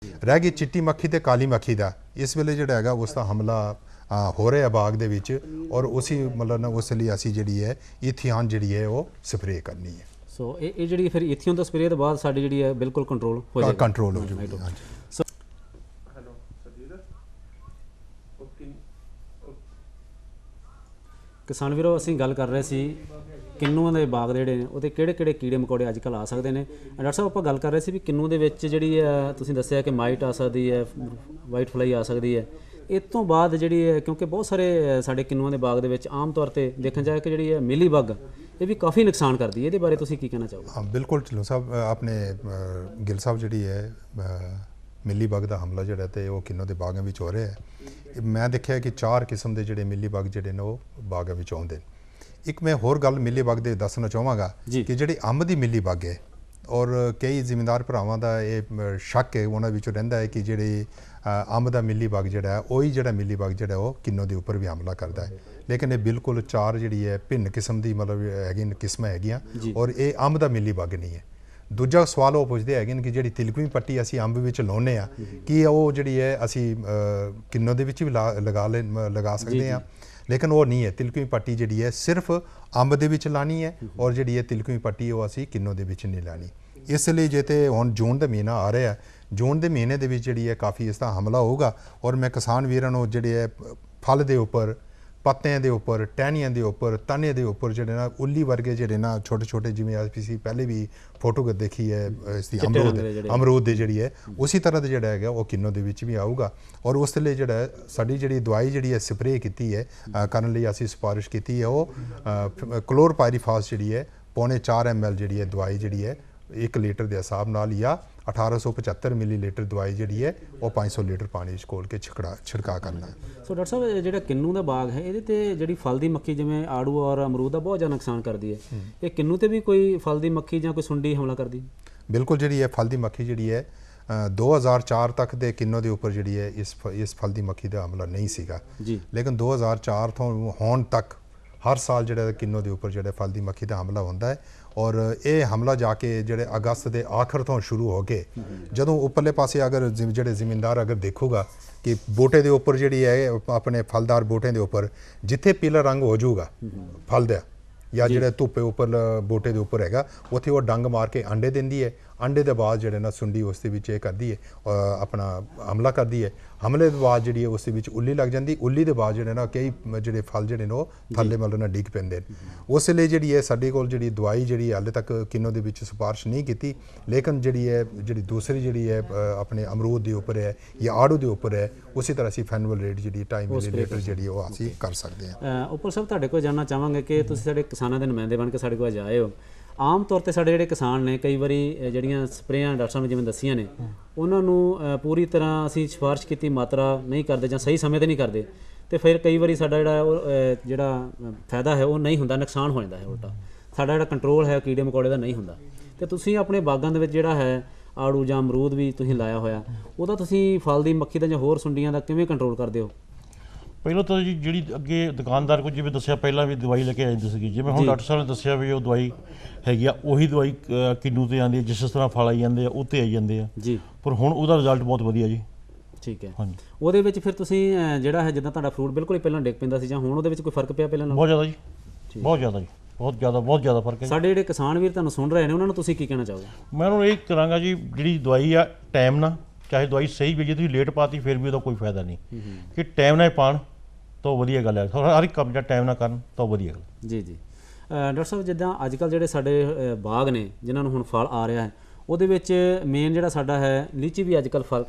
रह गई चिट्टी मक्खी ते काली मक्खी का, इस वेले जिहड़ा हैगा उसका हमला हो रहा बाग दे विच, और उसी मतलब ना उस लिए असी जिहड़ी है इथियान जिहड़ी है वो स्प्रे करनी है। सो ये जिहड़ी फिर इथियोन दा स्प्रे तो बाद साडी जिहड़ी है बिल्कुल कंट्रोल हो जाएगी, कंट्रोल हो जाएगी। हाँ जी। किसान वीरो असीं गल कर रहे सी किन्नुआं दे बाग दे जिहड़े ने ਉਹਦੇ ਕਿਹੜੇ कीड़े मकोड़े अजकल आ सकते हैं। डॉक्टर साहब ਆਪਾਂ ਗੱਲ ਕਰ ਰਹੇ ਸੀ ਵੀ ਕਿੰਨੂ ਦੇ ਵਿੱਚ ਜਿਹੜੀ ਹੈ ਤੁਸੀਂ ਦੱਸਿਆ ਕਿ ਮਾਈਟ ਆ ਸਕਦੀ ਹੈ, ਵਾਈਟ ਫਲਾਈ ਆ ਸਕਦੀ ਹੈ। ਇਸ ਤੋਂ ਬਾਅਦ ਜਿਹੜੀ ਹੈ ਕਿਉਂਕਿ ਬਹੁਤ ਸਾਰੇ ਸਾਡੇ ਕਿੰਨੂਆਂ ਦੇ ਬਾਗ ਦੇ ਵਿੱਚ ਆਮ ਤੌਰ ਤੇ ਦੇਖਣ ਜਾਏ ਕਿ ਜਿਹੜੀ ਹੈ ਮਿਲੀ ਬੱਗ ਇਹ ਵੀ ਕਾਫੀ ਨੁਕਸਾਨ ਕਰਦੀ ਹੈ। ਇਹਦੇ ਬਾਰੇ ਤੁਸੀਂ ਕੀ ਕਹਿਣਾ ਚਾਹੋਗੇ? हाँ बिल्कुल ढिल्लों साहब, आपने गिल साहब जी है मिली बग का हमला जोड़ा तो वह किन्नों के बागों में हो रहा है। मैं देखा कि 4 किस्म के जोड़े मिली बग जोड़े ने बागों में आते। एक मैं होर गल मिली बग दे दसना चाहांगा कि जी अंब की मिली बग है, और कई जिमींदार भरावां दा ये शक है उन्होंने विचों रहिंदा है कि जिहड़ी अंब का मिली बग जिहड़ा है वही जिहड़ा मिली बग जिहड़ा वो किन्नों के उपर भी हमला करता है। लेकिन ये बिल्कुल 4 जिहड़ी है भिन्न किस्म की मतलब हैगी किस्मां हैगियां, और ये अंब का मिली बग नहीं है। दूजा सवाल वो पुछते हैं कि जी तिलकवी पट्टी असी अंब में लाने कि वो जी है असी किन्नों के भी लगा सकते हैं, लेकिन वो नहीं है। तिलकवी पट्टी जी है सिर्फ अंब के लानी है, और जी है तिलकवी पट्टी वो असी किन्नों के नहीं लानी। इसलिए जे तो हुण जून का महीना आ रहा है, जून के महीने के जी है काफ़ी इसका हमला होगा, और मैं किसान वीरां नूं जिहड़े है फल के उपर, पत्तियां के उपर, टहनियां के उपर, तने के उपर जिहड़े ना उल्ली वर्गे जिहड़े ना छोटे छोटे जिवें असीं पहले भी फोटो देखी है इसकी अमरूद की जिहड़ी है उसी तरह का जिहड़ा है वो किन्नों के विच भी आऊगा। और उस लिए जिहड़ा साडी जिहड़ी दवाई जिहड़ी है स्प्रे की है करन लई असीं सिफारिश की है वो क्लोरपायरीफास जिहड़ी है 4.25 ml जिहड़ी है दवाई जिहड़ी है 1 लीटर के हिसाब नाल, या 1875 मिलीलीटर दवाई जी है वो 500 लीटर पानी घोल के छिड़का करना है। सो डॉक्टर साहब जो किन्नू का बाग है ये फल की मक्खी जिमें आड़ू और अमरूद का बहुत ज़्यादा नुकसान करती है, ये किन्नू तो भी कोई फल की मक्खी या कोई सुंडी हमला करती? बिल्कुल जी है फल की मक्खी जी है 2004 तक के किन्नों के उपर जी है इस फल की मक्खी का हमला नहीं सीगा जी, लेकिन 2004 तो होने तक हर साल जो किन्नों के उपर जो फल की मक्खी का हमला होता है। और ये हमला जाके जोड़े अगस्त के आखिर तो शुरू हो के जदों उपरले पासे अगर जोड़े जिमींदार अगर देखूगा कि बूटे के उपर जी है अपने फलदार बूटे के उपर जिथे पीला रंग हो जाऊगा फल का, या जो धुप्पे उपर बूटे के उपर है उत्थे वो डंग मार के अंडे देंदी है, अंडे के बाद जो ना सुंडी उस करती है अपना हमला करती है। हमले के बाद जी उस उल्ली लग जाती, उल्ली के बाद जो ना कई जो फल जोड़े वो थले मतलब ना डिग पेंदे। उस लिए जी है साढ़े कोल जी दवाई जी हाले तक किन्नों के सिफारिश नहीं की, लेकिन जी है जी दूसरी जी है अपने अमरूद के उपर है या आड़ू के उपर है उसी तरह असी फैनुअल रेट जी 2.5 मिलीलीटर जी वो असी कर सकते हैं। उपर साहब तुहाडे कोल जानना चाहांगे कि तुसीं साडे किसानां दे नुमाइंदे बन के साडे कोल आए हो, आम तौर पर साढ़े जोड़े किसान ने कई बारी जड़ियाँ स्प्रेयां डॉक्टर साहब ने जिवें दसियां ने उन्होंने पूरी तरह असी सिफारिश की मात्रा नहीं करते या सही समय पर नहीं करते, तो फिर कई बारी साडा जिहड़ा फायदा है वो नहीं होंदा, नुकसान हो जाता है उल्टा साडा जिहड़ा कंट्रोल है कीड़े मकोड़े का नहीं होंदा। तो तुसीं अपने बागां दे विच जिहड़ा है आड़ू जां अमरूद भी तुसीं लाया होया उहदा तुसीं फल दी मक्खी दा जां होर सुंडियां दा किवें कंट्रोल करदे हो? ਪਹਿਲਾਂ ਤਾਂ ਜੀ ਜਿਹੜੀ ਅੱਗੇ ਦੁਕਾਨਦਾਰ ਕੋਲ ਜਿਵੇਂ ਦੱਸਿਆ ਪਹਿਲਾਂ ਵੀ ਦਵਾਈ ਲੈ ਕੇ ਆ ਜਾਂਦੀ ਸੀਗੀ, ਜਿਵੇਂ ਹੁਣ ਡਾਕਟਰ ਸਾਹਿਬ ਨੇ ਦੱਸਿਆ ਵੀ ਉਹ ਦਵਾਈ ਹੈਗੀ ਆ ਉਹੀ ਦਵਾਈ ਕਿੰਨੂ ਤੇ ਆਉਂਦੀ ਹੈ, ਜਿਸ ਤਰ੍ਹਾਂ ਫਲ ਆਈ ਜਾਂਦੇ ਆ ਉਹ ਤੇ ਆਈ ਜਾਂਦੇ ਆ ਜੀ, ਪਰ ਹੁਣ ਉਹਦਾ ਰਿਜ਼ਲਟ ਬਹੁਤ ਵਧੀਆ ਜੀ। ਠੀਕ ਹੈ, ਹਾਂਜੀ ਉਹਦੇ ਵਿੱਚ ਫਿਰ ਤੁਸੀਂ ਜਿਹੜਾ ਹੈ ਜਿੱਦਾਂ ਤੁਹਾਡਾ ਫਰੂਟ ਬਿਲਕੁਲ ਹੀ ਪਹਿਲਾਂ ਡਿੱਗ ਪੈਂਦਾ ਸੀ ਜਾਂ ਹੁਣ ਉਹਦੇ ਵਿੱਚ ਕੋਈ ਫਰਕ ਪਿਆ ਪਹਿਲਾਂ ਨਾਲੋਂ? ਬਹੁਤ ਜ਼ਿਆਦਾ ਜੀ, ਬਹੁਤ ਜ਼ਿਆਦਾ ਜੀ, ਬਹੁਤ ਜ਼ਿਆਦਾ ਫਰਕ ਹੈ। ਸਾਡੇ ਜਿਹੜੇ ਕਿਸਾਨ ਵੀਰ ਤੁਹਾਨੂੰ ਸੁਣ ਰਹੇ ਨੇ ਉਹਨਾਂ ਨੂੰ ਤੁਸੀਂ ਕੀ ਕਹਿਣਾ ਚਾਹੋਗੇ? ਮੈਂ ਉਹਨੂੰ ਇਹ ਕਰਾਂਗਾ ਜੀ ਜਿਹੜੀ ਦਵਾਈ ਆ ਟਾਈਮ ਨਾਲ, ਚਾਹੇ ਦਵਾਈ ਸਹੀ ਵੀ ਜੇ ਤੁਸੀਂ ਲੇਟ ਪਾਤੀ ਫਿਰ ਵੀ ਉਹਦਾ ਕੋਈ ਫਾਇਦਾ ਨਹੀਂ, ਕਿ ਟਾਈਮ ਨਾਲ ਪਾਣ तो वधिया गल है, हर एक काम जो टाइम ना करन तो वधिया गल जी। डॉक्टर साहब जिद्दां अजकल जिहड़े साडे बाग ने जिन्हां नूं हुण फल आ रहा है ਉਹਦੇ ਵਿੱਚ ਮੇਨ ਜਿਹੜਾ ਸਾਡਾ ਹੈ ਲੀਚੀ ਵੀ ਅੱਜ ਕੱਲ੍ਹ ਫਲ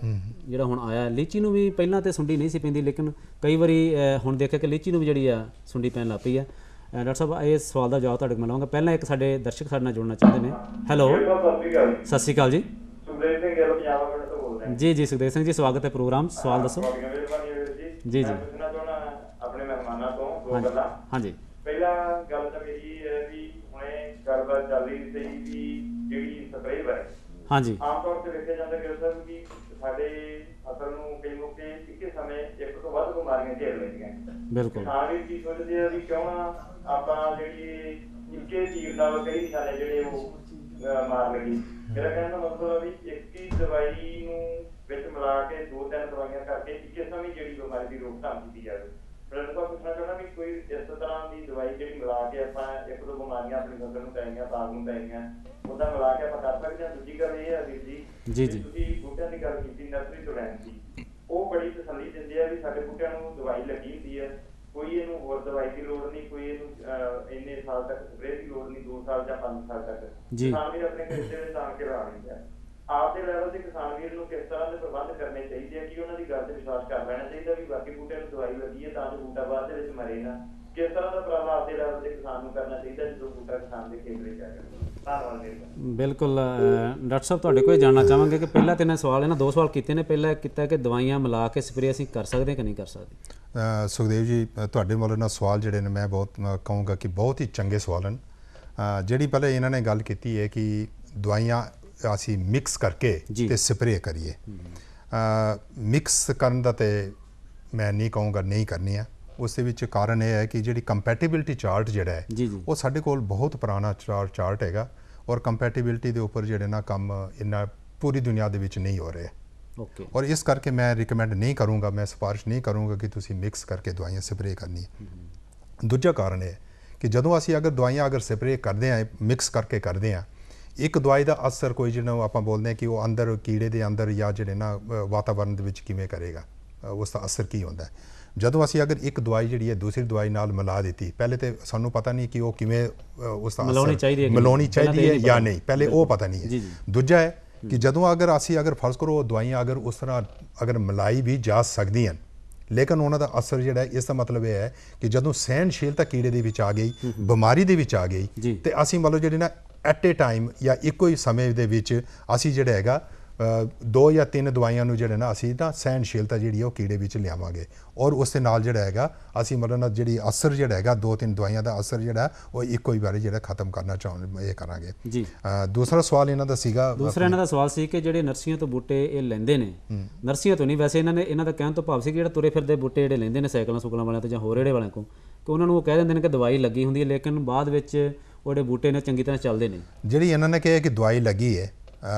ਜਿਹੜਾ ਹੁਣ ਆਇਆ ਹੈ, ਲੀਚੀ ਨੂੰ ਵੀ ਪਹਿਲਾਂ ਤਾਂ ਸੁੰਡੀ ਨਹੀਂ ਸੀ ਪੈਂਦੀ, ਲੇਕਿਨ ਕਈ ਵਾਰੀ ਹੁਣ ਦੇਖਿਆ ਕਿ ਲੀਚੀ ਨੂੰ ਵੀ ਜਿਹੜੀ ਆ ਸੁੰਡੀ ਪੈਣ ਲੱਗ ਪਈ ਹੈ। ਡਾਕਟਰ ਸਾਹਿਬ ਇਸ ਸਵਾਲ ਦਾ ਜਵਾਬ ਤੁਹਾਡੇ ਕੋਲ ਮਿਲਾਂਗਾ। ਪਹਿਲਾਂ ਇੱਕ ਸਾਡੇ ਦਰਸ਼ਕ ਸਾਡੇ ਨਾਲ ਜੁੜਨਾ ਚਾਹੁੰਦੇ ਨੇ। ਹੈਲੋ, ਸਤਿ ਸ਼੍ਰੀ ਅਕਾਲ ਜੀ। ਜੀ ਜੀ ਸੁਖਦੇਵ ਸਿੰਘ ਜੀ, ਸਵਾਗਤ ਹੈ ਪ੍ਰੋਗਰਾਮ, ਸਵਾਲ ਦੱਸੋ। ਜੀ ਜੀ हाँ जी, पहला गल तो मेरी है भी हुणे गलबात चल रही सी भी जिहड़ी स्प्रे बारे हाँ जी आम तौर ते देखिया जांदा कि सर कि साडे फसल नूं कई मौके इक्के समय एक तो वध बीमारियां घेर लैंदियां। बिल्कुल किसान भी की सोचदे आ भी क्यों ना आपां जिहड़ी इक्के चीज नाल कई निशाने जिहड़े वो मार लगी। मेरा कहण दा मतलब है भी एक ही दवाई नूं विच ਮਿਲਾ ਕੇ 2-3 ਦਵਾਈਆਂ ਕਰਕੇ ਇੱਕੇ ਸਮੇਂ ਜਿਹੜੀ ਬਿਮਾਰੀ ਦੀ ਰੋਕਥਾਮ ਕੀਤੀ ਜਾਵੇ। ਪਰ ਮੈਂ ਪੁੱਛਣਾ ਚਾਹੁੰਦਾ ਵੀ ਕੋਈ ਇਸ ਤਰ੍ਹਾਂ ਦੀ ਦਵਾਈ ਜਿਹੜੀ ਮਿਲਾ ਕੇ ਆਪਾਂ 1-2 ਬਿਮਾਰੀਆਂ ਆਪਣੀ ਫਸਲ ਨੂੰ ਪੈਣੀਆਂ, ਬਾਗ ਨੂੰ ਪੈਣੀਆਂ, ਉਹਦਾ ਮਿਲਾ ਕੇ ਆਪਾਂ ਕਰ ਸਕਦੇ ਹਾਂ। ਦੂਜੀ ਗੱਲ ਇਹ ਹੈ ਵੀਰ ਜੀ, ਤੁਸੀਂ ਬੂਟਿਆਂ ਦੀ ਗੱਲ ਕੀਤੀ, ਨਰਸਰੀ ਤੋਂ ਲੈਣ ਦੀ, ਉਹ ਬੜੀ ਤਸੱਲੀ ਦਿੰਦੇ ਆ ਵੀ ਸਾਡੇ ਬੂਟਿਆਂ ਨੂੰ ਦਵਾਈ ਲੱਗੀ ਹੁੰਦੀ ਹੈ, ਕੋਈ ਇਹਨੂੰ ਹੋਰ ਦਵਾਈ ਦੀ ਲੋੜ ਨਹੀਂ, ਕੋਈ ਇਹਨੂੰ ਇੰਨੇ ਸਾਲ ਤੱਕ ਸਪਰੇਅ ਦੀ ਲੋੜ ਨਹੀਂ, 2 ਸਾਲ ਜਾਂ 5 ਸਾਲ ਤੱਕ ਕਿਸਾਨ ਵੀਰ ਆਪਣੇ ਘਰ ਦੇ ਵਿੱਚ ਆਣ ਕੇ ਲਾ ਲੈਂਦੇ ਆ। ਆਪ ਦੇ ਲੈਵਲ ਤੇ ਕਿਸਾਨ ਵੀਰ ਨੂੰ ਕਿਸ ਤਰ੍ਹਾਂ ਦੇ ਪ੍ਰਬੰਧ ਕਰਨੇ ਚਾਹੀਦੇ ਆ ਕਿ ਉਹਨਾਂ ਦੀ ਗੱਲ ਤੇ ਵਿਸ਼ਵਾਸ ਕਰ ਲੈਣਾ ਚਾਹੀਦਾ ਵੀ ਬਾਕੀ ਬੂਟਿਆਂ ਨੂੰ ਦਵਾਈ ਲੱਗੀ ਹੈ ਤਾਂ ਜੋ ਬੂਟਾ ਬਾਅਦ ਦੇ ਵਿੱਚ ਮਰੇ ਨਾ। ਕਿਸ ਤਰ੍ਹਾਂ ਦਾ ਉਪਰਾਲਾ ਆਪ ਦੇ ਲੈਵਲ ਤੇ ਕਿਸਾਨ ਨੂੰ ਕਰਨਾ ਚਾਹੀਦਾ ਜਦੋਂ ਬੂਟਾ ਕਿਸਾਨ ਦੇ ਖੇਤ ਵਿੱਚ ਆ ਜਾਵੇ? ਧੰਨਵਾਦ ਵੀਰ। ਬਿਲਕੁਲ ਡਾਕਟਰ ਸਾਹਿਬ, ਤੁਹਾਡੇ ਕੋਲ ਜਾਣਨਾ ਚਾਹਾਂਗੇ ਕਿ ਪਹਿਲਾਂ ਤਿੰਨ ਸਵਾਲ ਇਹਨਾਂ 2 ਸਵਾਲ ਕੀਤੇ ਨੇ। ਪਹਿਲਾਂ ਕੀਤਾ ਕਿ ਦਵਾਈਆਂ ਮਿਲਾ ਕੇ ਸਪਰੇਅ ਅਸੀਂ ਕਰ ਸਕਦੇ ਕਿ ਨਹੀਂ ਕਰ ਸਕਦੇ। ਸੁਖਦੇਵ ਜੀ, ਤੁਹਾਡੇ ਵੱਲੋਂ ਨਾ ਸਵਾਲ ਜਿਹੜੇ ਨੇ ਮੈਂ ਬਹੁਤ ਕਹੂੰਗਾ ਕਿ ਬਹੁਤ ਹੀ ਚੰਗੇ ਸਵਾਲ ਹਨ। ਜਿਹੜੀ ਪਹਿਲੇ ਇਹਨਾਂ ਨੇ ਗੱਲ ਕੀਤੀ ਹੈ ਕਿ ਦਵਾਈਆਂ ਅਸੀਂ ਮਿਕਸ ਕਰਕੇ ਤੇ ਸਪਰੇਅ ਕਰੀਏ। ਮਿਕਸ ਕਰਨ ਦਾ ਤੇ ਮੈਂ ਨਹੀਂ ਕਹੂੰਗਾ ਨਹੀਂ ਕਰਨੀ ਆ। ਉਸ ਦੇ ਵਿੱਚ ਕਾਰਨ ਇਹ ਹੈ ਕਿ ਜਿਹੜੀ ਕੰਪੈਟੀਬਿਲਿਟੀ ਚਾਰਟ ਜਿਹੜਾ ਹੈ ਉਹ ਸਾਡੇ ਕੋਲ ਬਹੁਤ ਪੁਰਾਣਾ ਚਾਰਟ ਹੈਗਾ ਔਰ ਕੰਪੈਟੀਬਿਲਿਟੀ ਦੇ ਉੱਪਰ ਜਿਹੜੇ ਨਾ ਕੰਮ ਇੰਨਾ ਪੂਰੀ ਦੁਨੀਆ ਦੇ ਵਿੱਚ ਨਹੀਂ ਹੋ ਰਹੇ। ਔਰ ਇਸ ਕਰਕੇ ਮੈਂ ਰਿਕਮੈਂਡ ਨਹੀਂ ਕਰੂੰਗਾ, ਮੈਂ ਸਿਫਾਰਿਸ਼ ਨਹੀਂ ਕਰੂੰਗਾ ਕਿ ਤੁਸੀਂ ਮਿਕਸ ਕਰਕੇ ਦਵਾਈਆਂ ਸਪਰੇਅ ਕਰਨੀ ਹੈ। ਦੂਜਾ ਕਾਰਨ ਇਹ ਕਿ ਜਦੋਂ ਅਸੀਂ ਅਗਰ ਦਵਾਈਆਂ ਸਪਰੇਅ ਕਰਦੇ ਹਾਂ, ਮਿਕਸ ਕਰਕੇ ਕਰਦੇ ਹਾਂ, ਇੱਕ ਦਵਾਈ ਦਾ ਅਸਰ ਕੋਈ ਜਿਹਨੂੰ ਆਪਾਂ ਬੋਲਦੇ ਹਾਂ ਕਿ ਉਹ ਅੰਦਰ ਕੀੜੇ ਦੇ ਅੰਦਰ ਜਾਂ ਜਿਹੜੇ ਨਾ ਵਾਤਾਵਰਨ ਦੇ ਵਿੱਚ ਕਿਵੇਂ ਕਰੇਗਾ, ਉਸ ਦਾ ਅਸਰ ਕੀ ਹੁੰਦਾ ਹੈ। ਜਦੋਂ ਅਸੀਂ ਅਗਰ ਇੱਕ ਦਵਾਈ ਜਿਹੜੀ ਹੈ ਦੂਸਰੀ ਦਵਾਈ ਨਾਲ ਮਿਲਾ ਦਿੱਤੀ, ਪਹਿਲੇ ਤੇ ਸਾਨੂੰ ਪਤਾ ਨਹੀਂ ਕਿ ਉਹ ਕਿਵੇਂ ਉਸ ਦਾ ਮਿਲਾਉਣੀ ਚਾਹੀਦੀ ਹੈ ਜਾਂ ਨਹੀਂ, ਪਹਿਲੇ ਉਹ ਪਤਾ ਨਹੀਂ ਹੈ। ਦੂਜਾ ਹੈ ਕਿ ਜਦੋਂ ਅਸੀਂ ਫਰਜ਼ ਕਰੋ ਦਵਾਈਆਂ ਉਸ ਤਰ੍ਹਾਂ ਮਿਲਾਈ ਵੀ ਜਾ ਸਕਦੀਆਂ ਲੇਕਿਨ ਉਹਨਾਂ ਦਾ ਅਸਰ ਜਿਹੜਾ ਇਸ ਦਾ ਮਤਲਬ ਇਹ ਹੈ ਕਿ ਜਦੋਂ ਸਹਿਣਸ਼ੀਲਤਾ ਕੀੜੇ ਦੇ ਵਿੱਚ ਆ ਗਈ, ਬਿਮਾਰੀ ਦੇ ਵਿੱਚ ਆ ਗਈ ਤੇ ਅਸੀਂ ਜਿਹੜੇ ਨਾ ਐਟ ਏ ਟਾਈਮ ਜਾਂ ਇੱਕੋ ਹੀ ਸਮੇਂ ਦੇ ਵਿੱਚ ਅਸੀਂ ਜਿਹੜਾ ਹੈਗਾ 2 ਜਾਂ 3 ਦਵਾਈਆਂ ਨੂੰ ਜਿਹੜੇ ਨਾ ਅਸੀਂ ਨਾ ਸਹਿਣਸ਼ੀਲਤਾ ਜਿਹੜੀ ਉਹ ਕੀੜੇ ਵਿੱਚ ਲਿਆਵਾਂਗੇ ਔਰ ਉਸ ਦੇ ਨਾਲ ਜਿਹੜਾ ਹੈਗਾ ਅਸੀਂ ਜਿਹੜੀ ਅਸਰ ਜਿਹੜਾ ਹੈਗਾ 2-3 ਦਵਾਈਆਂ ਦਾ ਅਸਰ ਜਿਹੜਾ ਉਹ ਇੱਕੋ ਹੀ ਵਾਰੀ ਜਿਹੜਾ ਖਤਮ ਕਰਨਾ ਚਾਹੁੰਦੇ ਇਹ ਕਰਾਂਗੇ ਜੀ। ਦੂਸਰਾ ਸਵਾਲ ਇਹਨਾਂ ਦਾ ਸੀਗਾ, ਇਹਨਾਂ ਦਾ ਸਵਾਲ ਸੀ ਕਿ ਜਿਹੜੇ ਨਰਸਰੀਆਂ ਤੋਂ ਬੂਟੇ ਇਹ ਲੈਂਦੇ ਨੇ, ਨਰਸਰੀਆਂ ਤੋਂ ਨਹੀਂ ਵੈਸੇ ਇਹਨਾਂ ਦਾ ਕਹਿਣ ਤੋਂ ਭਾਵ ਸੀ ਕਿ ਜਿਹੜਾ ਤੁਰੇ ਫਿਰਦੇ ਬੂਟੇ ਜਿਹੜੇ ਲੈਂਦੇ ਨੇ ਸਾਈਕਲਾਂ ਸੁਕਲਾਂ ਵਾਲਿਆਂ ਤੋਂ ਜਾਂ ਹੋਰ ਰੇੜੇ ਵਾਲਿਆਂ ਕੋਲ, ਕਿ ਉਹਨਾਂ ਨੂੰ ਉਹ ਕਹਿ ਦਿੰਦੇ ਨੇ ਕਿ ਦਵਾਈ ਲੱਗੀ ਹੁੰਦੀ ਹੈ ਲੇਕਿਨ ਬਾਅਦ ਵਿੱਚ ਉਹ ਜਿਹੜੇ ਬੂਟੇ ਨੇ ਚੰਗੀ ਤਰ੍ਹਾਂ ਚੱਲਦੇ ਨੇ। ਜਿਹੜੀ ਇਹਨਾਂ ਨੇ ਕਿਹਾ ਕਿ ਦਵਾਈ ਲੱਗੀ ਹੈ,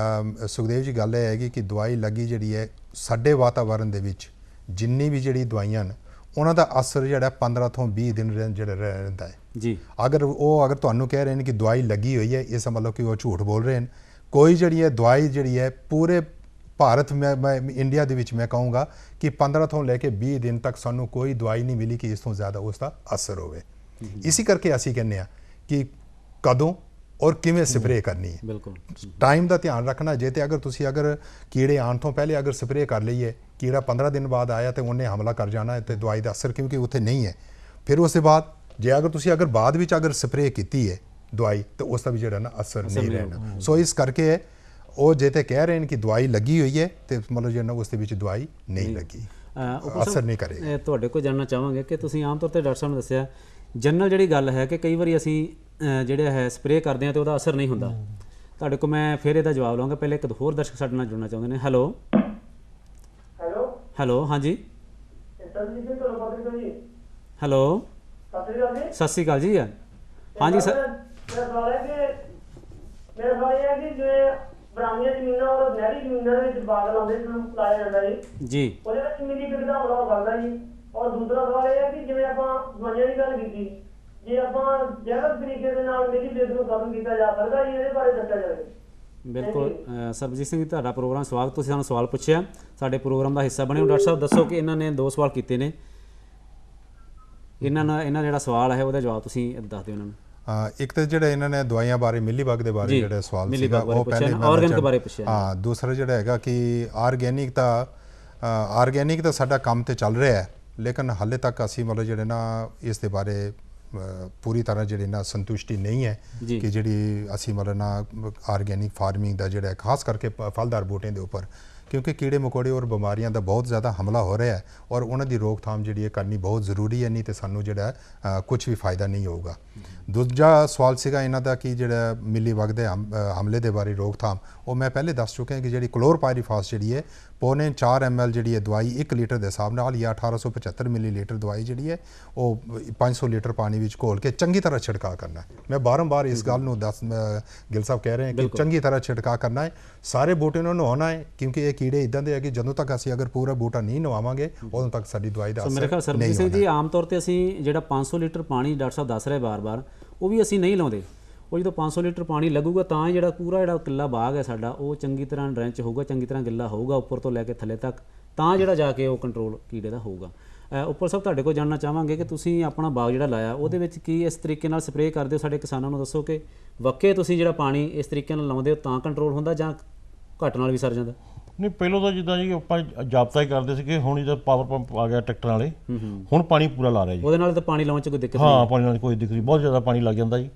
ਸੁਖਦੇਵ ਜੀ ਗੱਲ ਇਹ ਹੈਗੀ ਕਿ ਦਵਾਈ ਲੱਗੀ ਜਿਹੜੀ ਹੈ ਸਾਡੇ ਵਾਤਾਵਰਨ ਦੇ ਵਿੱਚ ਜਿੰਨੀ ਵੀ ਜਿਹੜੀ ਦਵਾਈਆਂ ਨੇ ਉਹਨਾਂ ਦਾ ਅਸਰ ਜਿਹੜਾ 15 ਤੋਂ 20 ਦਿਨ ਜਿਹੜਾ ਰਹਿੰਦਾ ਹੈ ਜੀ। ਅਗਰ ਤੁਹਾਨੂੰ ਕਹਿ ਰਹੇ ਨੇ ਕਿ ਦਵਾਈ ਲੱਗੀ ਹੋਈ ਹੈ, ਇਸ ਮਤਲਬ ਕਿ ਉਹ ਝੂਠ ਬੋਲ ਰਹੇ ਨੇ। ਕੋਈ ਜਿਹੜੀ ਹੈ ਦਵਾਈ ਜਿਹੜੀ ਹੈ ਪੂਰੇ ਭਾਰਤ ਮੈਂ ਇੰਡੀਆ ਦੇ ਵਿੱਚ ਮੈਂ ਕਹੂੰਗਾ ਕਿ 15 ਤੋਂ ਲੈ ਕੇ 20 ਦਿਨ ਤੱਕ ਸਾਨੂੰ ਕੋਈ ਦਵਾਈ ਨਹੀਂ ਮਿਲੀ ਕਿ ਇਸ ਤੋਂ ਜ਼ਿਆਦਾ ਉਸ ਦਾ ਅਸਰ ਹੋਵੇ। ਇਸੇ ਕਰਕੇ ਅਸੀਂ ਕਹਿੰਦੇ ਹਾਂ ਕਿ ਕਦੋਂ ਔਰ ਕਿਵੇਂ ਸਪਰੇਅ ਕਰਨੀ ਹੈ। ਬਿਲਕੁਲ ਟਾਈਮ ਦਾ ਧਿਆਨ ਰੱਖਣਾ। ਜੇ ਤੇ ਤੁਸੀਂ ਕੀੜੇ ਆਉਣ ਤੋਂ ਪਹਿਲੇ ਸਪਰੇਅ ਕਰ ਲਈਏ, ਕੀੜਾ 15 ਦਿਨ ਬਾਅਦ ਆਇਆ ਤੇ ਉਹਨੇ ਹਮਲਾ ਕਰ ਜਾਣਾ ਹੈ ਤੇ ਦਵਾਈ ਦਾ ਅਸਰ ਕਿਉਂਕਿ ਉੱਥੇ ਨਹੀਂ ਹੈ। ਫਿਰ ਉਸ ਦੇ ਬਾਅਦ ਜੇ ਤੁਸੀਂ ਬਾਅਦ ਵਿੱਚ ਸਪਰੇਅ ਕੀਤੀ ਹੈ ਦਵਾਈ ਤਾਂ ਉਸ ਦਾ ਵੀ ਜਿਹੜਾ ਨਾ ਅਸਰ ਨਹੀਂ ਰਹਿਣਾ। ਸੋ ਇਸ ਕਰਕੇ ਉਹ ਜੇ ਤੇ ਕਹਿ ਰਹੇ ਨੇ ਕਿ ਦਵਾਈ ਲੱਗੀ ਹੋਈ ਹੈ ਤੇ ਮਤਲਬ ਜਿਹੜਾ ਉਸ ਦੇ ਵਿੱਚ ਦਵਾਈ ਨਹੀਂ ਲੱਗੀ, ਅਸਰ ਨਹੀਂ ਕਰੇਗਾ। ਤੁਹਾਡੇ ਕੋਲ ਜਾਣਨਾ ਚਾਹਾਂਗੇ ਕਿ ਤੁਸੀਂ ਆਮ ਤੌਰ ਤੇ ਡਾਕਟਰ ਸਾਹਿਬ ਨੇ ਦੱਸਿਆ ਜਨਰਲ ਜਿਹੜੀ ਗੱਲ ਹੈ ਕਿ ਕਈ ਵਾਰੀ ਅਸੀਂ ਜਿਹੜਾ ਹੈ ਸਪਰੇਅ ਕਰਦੇ ਹਾਂ ਤੇ ਉਹਦਾ ਅਸਰ ਨਹੀਂ ਹੁੰਦਾ। ਤੁਹਾਡੇ ਕੋਲ ਮੈਂ ਫਿਰ ਇਹਦਾ ਜਵਾਬ ਲਵਾਂਗਾ। ਪਹਿਲੇ ਇੱਕ ਹੋਰ ਦਰਸ਼ਕ ਸਾਡੇ ਨਾਲ ਜੁੜਨਾ ਚਾਹੁੰਦੇ ਨੇ। ਹੈਲੋ ਹਾਂਜੀ ਹੈਲੋ ਸਤਿ ਸ਼੍ਰੀ ਅਕਾਲ ਜੀ। ਹਾਂਜੀ ਸਰ, ਮੇਰਾ ਸਵਾਲ ਹੈ ਕਿ ਜਿਵੇਂ ਬਰਾਮੀਆਂ ਜ਼ਮੀਨਾਂ ਔਰ ਨਹਿਰੀ ਜ਼ਮੀਨਾਂ ਦੇ ਵਿੱਚ ਬਾਗ ਲਾਉਂਦੇ ਲਾਇਆ ਜਾਂਦਾ ਜੀ, ਉਹਦੇ ਵਿੱਚ ਮਿਲੀ ਬਿਗ ਦਾ ਹਮਲਾ ਹੋ ਸਕਦਾ ਜੀ। ਔਰ ਦੂਸਰਾ ਸਵਾਲ ਇਹ ਹੈ ਕਿ ਜਿਵੇਂ ਆਪਾਂ ਦਵਾਈਆਂ ਦੀ ਗੱਲ ਕੀਤੀ, ਜੇ ਆਪਾਂ ਜੈਵਿਕ ਤਰੀਕੇ ਦੇ ਨਾਲ ਮਿਲੀ ਬਿਗ ਨੂੰ ਖਤਮ ਕੀਤਾ ਜਾ ਸਕਦਾ ਜੀ, ਇਹਦੇ ਬਾਰੇ ਦੱਸਿਆ ਜਾਵੇ। ਬਿਲਕੁਲ ਸਰਬਜੀਤ ਸਿੰਘ ਜੀ, ਤੁਹਾਡਾ ਪ੍ਰੋਗਰਾਮ ਸਵਾਗਤ। ਤੁਸੀਂ ਸਾਨੂੰ ਸਵਾਲ ਪੁੱਛਿਆ, ਸਾਡੇ ਪ੍ਰੋਗਰਾਮ ਦਾ ਹਿੱਸਾ ਬਣੇ ਹੋ। ਡਾਕਟਰ ਸਾਹਿਬ ਦੱਸੋ ਕਿ ਇਹਨਾਂ ਨੇ 2 ਸਵਾਲ ਕੀਤੇ ਨੇ, ਇਹਨਾਂ ਜਿਹੜਾ ਸਵਾਲ ਹੈ ਉਹਦਾ ਜਵਾਬ ਤੁਸੀਂ ਦੱਸ ਦਿਓ ਇਹਨਾਂ ਨੂੰ। ਇੱਕ ਤਾਂ ਜਿਹੜਾ ਇਹਨਾਂ ਨੇ ਦਵਾਈਆਂ ਬਾਰੇ ਮਿਲੀ ਬਗ ਦੇ ਬਾਰੇ ਜਿਹੜਾ ਸਵਾਲ ਸੀਗਾ ਉਹ ਪਹਿਲੇ ਆਰਗੈਨਿਕ ਬਾਰੇ ਪੁੱਛਿਆ। ਦੂਸਰਾ ਜਿਹੜਾ ਹੈਗਾ ਕਿ ਆਰਗੈਨਿਕ ਤਾਂ ਸਾਡਾ ਕੰਮ ਤੇ ਚੱਲ ਰਿਹਾ ਹੈ ਲੇਕਿਨ ਹਾਲੇ ਤੱਕ ਅਸੀਂ ਜਿਹੜੇ ਨਾ ਇਸ ਦੇ ਬਾਰੇ ਪੂਰੀ ਤਰ੍ਹਾਂ ਜਿਹੜੀ ਨਾ ਸੰਤੁਸ਼ਟੀ ਨਹੀਂ ਹੈ ਕਿ ਜਿਹੜੀ ਅਸੀਂ ਨਾ ਆਰਗੈਨਿਕ ਫਾਰਮਿੰਗ ਦਾ ਜਿਹੜਾ ਖਾਸ ਕਰਕੇ ਫਲਦਾਰ ਬੂਟਿਆਂ ਦੇ ਉੱਪਰ ਕਿਉਂਕਿ ਕੀੜੇ ਮਕੌੜੇ ਔਰ ਬਿਮਾਰੀਆਂ ਦਾ ਬਹੁਤ ਜ਼ਿਆਦਾ ਹਮਲਾ ਹੋ ਰਿਹਾ ਹੈ ਔਰ ਉਹਨਾਂ ਦੀ ਰੋਕਥਾਮ ਜਿਹੜੀ ਕਰਨੀ ਬਹੁਤ ਜ਼ਰੂਰੀ ਹੈ, ਨਹੀਂ ਤੇ ਸਾਨੂੰ ਜਿਹੜਾ ਕੁਝ ਵੀ ਫਾਇਦਾ ਨਹੀਂ ਹੋਊਗਾ। ਦੂਜਾ ਸਵਾਲ ਸੀਗਾ ਇਹਨਾਂ ਦਾ ਕਿ ਜਿਹੜਾ ਮਿਲੀ ਬਗ ਦੇ ਹਮਲੇ ਦੇ ਬਾਰੇ ਰੋਕਥਾਮ, ਉਹ ਮੈਂ ਪਹਿਲੇ ਦੱਸ ਚੁੱਕਿਆ ਕਿ ਜਿਹੜੀ ਕਲੋਰਪਾਇਰੀਫਾਸ ਜਿਹੜੀ ਹੈ 4 ml ਜਿਹੜੀ ਹੈ ਦਵਾਈ 1 ਲੀਟਰ ਦੇ ਹਿਸਾਬ ਨਾਲ ਜਾਂ 1875 ਮਿਲੀਲੀਟਰ ਦਵਾਈ ਜਿਹੜੀ ਹੈ ਉਹ 500 ਲੀਟਰ ਪਾਣੀ ਵਿੱਚ ਘੋਲ ਕੇ ਚੰਗੀ ਤਰ੍ਹਾਂ ਛਿੜਕਾਅ ਕਰਨਾ ਹੈ। ਮੈਂ ਬਾਰੰਬਾਰ ਇਸ ਗੱਲ ਨੂੰ ਗਿਲ ਸਾਹਿਬ ਕਹਿ ਰਹੇ ਹਨ ਕਿ ਚੰਗੀ ਤਰ੍ਹਾਂ ਛਿੜਕਾਅ ਕਰਨਾ ਹੈ। ਸਾਰੇ ਬੂਟੇ ਨੂੰ ਨਹਾਉਣਾ ਹੈ ਕਿਉਂਕਿ ਇਹ ਕੀੜੇ ਇਦਾਂ ਦੇ ਆ ਕਿ ਜਦੋਂ ਤੱਕ ਅਸੀਂ ਅਗਰ ਪੂਰਾ ਬੂਟਾ ਨਹੀਂ ਨਵਾਵਾਂਗੇ ਉਦੋਂ ਤੱਕ ਸਾਡੀ ਦਵਾਈ ਦਾ ਮੇਰੇ ਖਿਆਲ ਸਰਬਜੀਤ ਸਿੰਘ ਜੀ ਆਮ ਤੌਰ ਤੇ ਅਸੀਂ ਜਿਹੜਾ 500 ਲੀਟਰ ਪਾਣੀ ਡਾਕਟਰ ਸਾਹਿਬ ਦੱਸ ਰਹੇ ਬਾਰ-ਬਾਰ ਉਹ ਵੀ ਅਸੀਂ ਨਹੀਂ ਲਾਉਂਦੇ। ਉਹ ਜਦੋਂ 500 ਲੀਟਰ ਪਾਣੀ ਲੱਗੂਗਾ ਤਾਂ ਹੀ ਜਿਹੜਾ ਪੂਰਾ ਜਿਹੜਾ ਕਿੱਲਾ ਬਾਗ ਹੈ ਸਾਡਾ ਉਹ ਚੰਗੀ ਤਰ੍ਹਾਂ ਡਰੈਂਚ ਹੋਊਗਾ, ਚੰਗੀ ਤਰ੍ਹਾਂ ਗਿੱਲਾ ਹੋਊਗਾ ਉੱਪਰ ਤੋਂ ਲੈ ਕੇ ਥੱਲੇ ਤੱਕ, ਤਾਂ ਜਿਹੜਾ ਜਾ ਕੇ ਉਹ ਕੰਟਰੋਲ ਕੀੜੇ ਦਾ ਹੋਊਗਾ। ਉੱਪਰ ਸਾਹਿਬ ਤੁਹਾਡੇ ਕੋਲ ਜਾਣਨਾ ਚਾਹਾਂਗੇ ਕਿ ਤੁਸੀਂ ਆਪਣਾ ਬਾਗ ਜਿਹੜਾ ਲਾਇਆ ਉਹਦੇ ਵਿੱਚ ਕੀ ਇਸ ਤਰੀਕੇ ਨਾਲ ਸਪਰੇਅ ਕਰਦੇ ਹੋ? ਸਾਡੇ ਕਿਸਾਨਾਂ ਨੂੰ ਦੱਸੋ ਕਿ ਵਾਕਈ ਤੁਸੀਂ ਜਿਹੜਾ ਪਾਣੀ ਇਸ ਤਰੀਕੇ ਨਾਲ ਲਾਉਂਦੇ ਹੋ ਤਾਂ ਕੰਟਰੋਲ ਹੁੰਦਾ ਜਾਂ ਘੱਟ ਨਾਲ ਵੀ ਸਰ ਜਾਂਦਾ? ਨਹੀਂ, ਪਹਿਲਾਂ ਤਾਂ ਜਿੱਦਾਂ ਜੀ ਆਪਾਂ ਜਾਬਤਾ ਹੀ ਕਰਦੇ ਸੀਗੇ, ਹੁਣ ਇਹਦਾ ਪਾਵਰ ਪੰਪ ਆ ਗਿਆ ਟਰੈਕਟਰਾਂ ਵਾਲੇ, ਹੁਣ ਪਾਣੀ ਪੂਰਾ ਲਾ ਰਿਹਾ ਜੀ। ਉਹਦੇ ਨਾਲ ਤਾਂ ਪਾਣੀ ਲਾਉਣ 'ਚ ਕੋਈ ਦਿੱਕਤ ਨਹੀਂ? ਹਾਂ, ਪਾਣੀ ਨਾਲ ਕੋਈ ਦਿੱਕਤ ਨਹੀਂ, ਬਹੁਤ ਜ਼ਿਆਦਾ ਪਾਣੀ ਲੱਗ ਜਾਂਦਾ ਜੀ।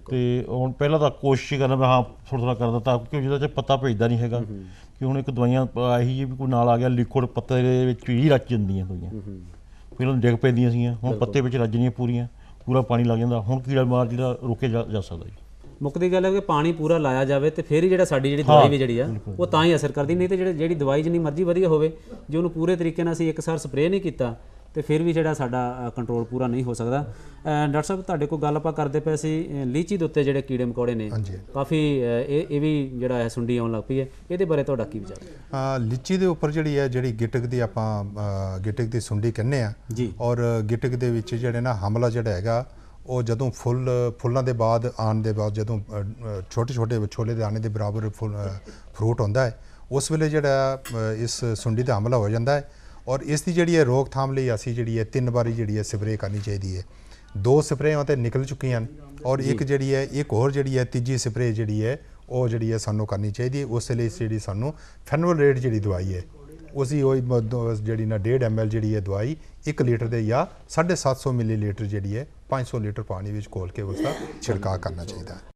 ਤੇ ਹੁਣ ਪਹਿਲਾਂ ਤਾਂ ਕੋਸ਼ਿਸ਼ ਕਰਨਾ ਮੈਂ ਥੋੜ੍ਹਾ ਥੋੜ੍ਹਾ ਕਰ ਦਿੱਤਾ ਕਿਉਂਕਿ ਜਿਹਦਾ 'ਚ ਪੱਤਾ ਭੇਜਦਾ ਨਹੀਂ ਹੈਗਾ ਕਿ ਹੁਣ ਇੱਕ ਦਵਾਈਆਂ ਇਹੀ ਜੀ ਵੀ ਕੋਈ ਨਾਲ ਆ ਗਿਆ ਲਿਕੁਇਡ ਪੱਤੇ ਦੇ ਵਿੱਚ ਹੀ ਰਚ ਜਾਂਦੀਆਂ ਦਵਾਈਆਂ, ਪਹਿਲਾਂ ਡਿੱਗ ਪੈਂਦੀਆਂ ਸੀਗੀਆਂ, ਹੁਣ ਪੱਤੇ ਵਿੱਚ ਰੱਜਣੀਆਂ ਪੂਰਾ ਪਾਣੀ ਲੱਗ ਜਾਂਦਾ। ਹੁਣ ਕੀੜਾ ਮਾਰ ਜਿਹੜਾ ਰੋਕੇ ਜਾ ਸਕਦਾ ਜੀ। ਮੁੱਕਦੀ ਗੱਲ ਹੈ ਕਿ ਪਾਣੀ ਪੂਰਾ ਲਾਇਆ ਜਾਵੇ ਤੇ ਫਿਰ ਹੀ ਜਿਹੜਾ ਸਾਡੀ ਜਿਹੜੀ ਦਵਾਈ ਵੀ ਜਿਹੜੀ ਆ ਉਹ ਤਾਂ ਹੀ ਅਸਰ ਕਰਦੀ, ਨਹੀਂ ਤੇ ਜਿਹੜੀ ਦਵਾਈ ਜਿੰਨੀ ਮਰਜ਼ੀ ਵਧੀਆ ਹੋਵੇ ਜੇ ਉਹਨੂੰ ਪੂਰੇ ਤਰੀਕੇ ਨਾਲ ਅਸੀਂ ਇੱਕ ਸਾਰ ਸਪਰੇਅ ਨਹੀਂ ਕੀਤਾ ਤੇ ਫਿਰ ਵੀ ਜਿਹੜਾ ਸਾਡਾ ਕੰਟਰੋਲ ਪੂਰਾ ਨਹੀਂ ਹੋ ਸਕਦਾ। ਡਾਕਟਰ ਸਾਹਿਬ ਤੁਹਾਡੇ ਕੋਲ ਗੱਲ ਆਪਾਂ ਕਰਦੇ ਪਏ ਸੀ ਲੀਚੀ ਦੇ ਉੱਤੇ ਜਿਹੜੇ ਕੀੜੇ ਮਕੌੜੇ ਨੇ ਕਾਫੀ ਇਹ ਵੀ ਜਿਹੜਾ ਹੈ ਸੁੰਡੀ ਆਉਣ ਲੱਗ ਪਈ ਹੈ, ਇਹਦੇ ਬਾਰੇ ਤੁਹਾਡਾ ਕੀ ਵਿਚਾਰ? ਲੀਚੀ ਦੇ ਉੱਪਰ ਜਿਹੜੀ ਹੈ ਜਿਹੜੀ ਗਿਟਕ ਦੀ ਆਪਾਂ ਗਿਟਕ ਦੀ ਸੁੰਡੀ ਕਹਿੰਦੇ ਆ, ਔਰ ਗਿਟਕ ਦੇ ਵਿੱਚ ਜਿਹੜੇ ਨਾ ਹਮਲਾ ਜਿਹੜਾ ਹੈਗਾ ਉਹ ਜਦੋਂ ਫੁੱਲਾਂ ਦੇ ਬਾਅਦ ਆਉਣ ਦੇ ਬਾਅਦ ਜਦੋਂ ਛੋਟੇ ਛੋਟੇ ਛੋਲੇ ਦੇ ਦਾਣੇ ਦੇ ਬਰਾਬਰ ਫਰੂਟ ਹੁੰਦਾ ਹੈ ਉਸ ਵੇਲੇ ਜਿਹੜਾ ਇਸ ਸੁੰਡੀ ਦਾ ਹਮਲਾ ਹੋ ਜਾਂਦਾ ਹੈ। ਔਰ ਇਸ ਦੀ ਜਿਹੜੀ ਹੈ ਰੋਕਥਾਮ ਲਈ ਅਸੀਂ ਜਿਹੜੀ ਹੈ 3 ਵਾਰੀ ਜਿਹੜੀ ਹੈ ਸਪਰੇਅ ਕਰਨੀ ਚਾਹੀਦੀ ਹੈ। 2 ਸਪਰੇਆਂ ਤੇ ਨਿਕਲ ਚੁੱਕੀਆਂ ਹਨ ਔਰ ਇੱਕ ਜਿਹੜੀ ਹੈ ਇੱਕ ਹੋਰ ਜਿਹੜੀ ਹੈ ਤੀਜੀ ਸਪਰੇਅ ਜਿਹੜੀ ਹੈ ਉਹ ਜਿਹੜੀ ਹੈ ਸਾਨੂੰ ਕਰਨੀ ਚਾਹੀਦੀ ਹੈ। ਉਸ ਲਈ ਜਿਹੜੀ ਸਾਨੂੰ ਫੈਨੋਲਰੇਟ ਜਿਹੜੀ ਦਵਾਈ ਹੈ ਉਸੀ ਉਹ ਜਿਹੜੀ ਨਾ 1.5 ml ਜਿਹੜੀ ਹੈ ਦਵਾਈ 1 ਲੀਟਰ ਦੇ ਜਾਂ 750 ਮਿਲੀਲੀਟਰ ਜਿਹੜੀ ਹੈ 500 ਲੀਟਰ ਪਾਣੀ ਵਿੱਚ ਘੋਲ ਕੇ ਉਸ ਦਾ ਛਿੜਕਾਅ ਕਰਨਾ ਚਾਹੀਦਾ ਹੈ।